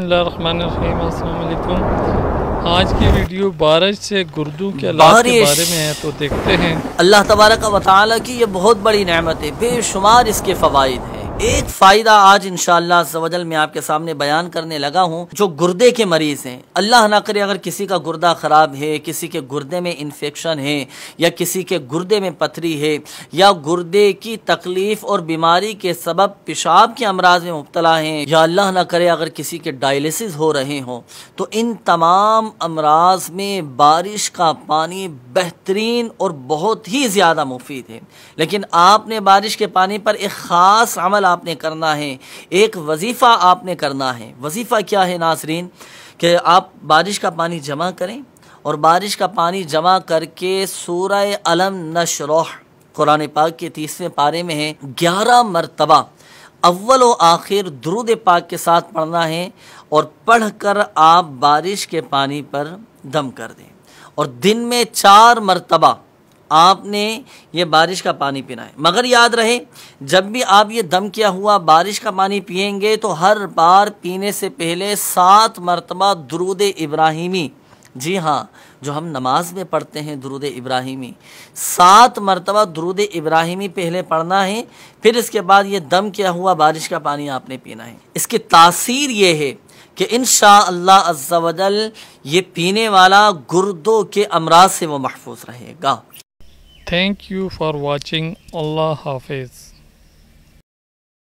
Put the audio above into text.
बिस्मिल्लाहिर्रहमानिर्रहीम। अस्सलाम वालेकुम। आज की वीडियो बारिश से गुर्दों के इलाज के बारे में है, तो देखते हैं। अल्लाह तबारक व तआला की ये बहुत बड़ी नेमत है, बेशुमार इसके फ़वाइद हैं। एक फ़ायदा आज इंशाअल्लाह अज़्ज़वजल मैं आपके सामने बयान करने लगा हूँ। जो गुर्दे के मरीज़ हैं, अल्लाह ना करे अगर किसी का गुर्दा ख़राब है, किसी के गुर्दे में इन्फेक्शन है, या किसी के गुर्दे में पथरी है, या गुर्दे की तकलीफ़ और बीमारी के सबब पेशाब के अमराज में मुब्तला हैं, या अल्लाह ना करे अगर किसी के डायलिसिस हो रहे हों, तो इन तमाम अमराज में बारिश का पानी बेहतरीन और बहुत ही ज़्यादा मुफीद है। लेकिन आपने बारिश के पानी पर एक ख़ास अमल आपने करना है, एक वजीफ़ा आपने करना है। वजीफ़ा क्या है नाज़रीन, कि आप बारिश का पानी जमा करें और बारिश का पानी जमा करके सूरह अलम नशरह कुरान पाक के 30वें पारे में है, 11 मरतबा अव्वल व आखिर दुरूद पाक के साथ पढ़ना है, और पढ़कर आप बारिश के पानी पर दम कर दें। और दिन में 4 मरतबा आपने ये बारिश का पानी पीना है। मगर याद रहे, जब भी आप ये दम किया हुआ बारिश का पानी पिएंगे तो हर बार पीने से पहले 7 मरतबा दुरूद इब्राहिमी, जी हाँ, जो हम नमाज में पढ़ते हैं दुरूद इब्राहिमी, 7 मरतबा दुरूद इब्राहिमी पहले पढ़ना है। फिर इसके बाद ये दम किया हुआ बारिश का पानी आपने पीना है। इसकी तासीर ये है कि इंशाअल्लाह अज़्ज़ा वजल ये पीने वाला गुर्दों के अमराज से वो महफूज रहेगा। Thank you for watching. अल्लाह हाफिज़।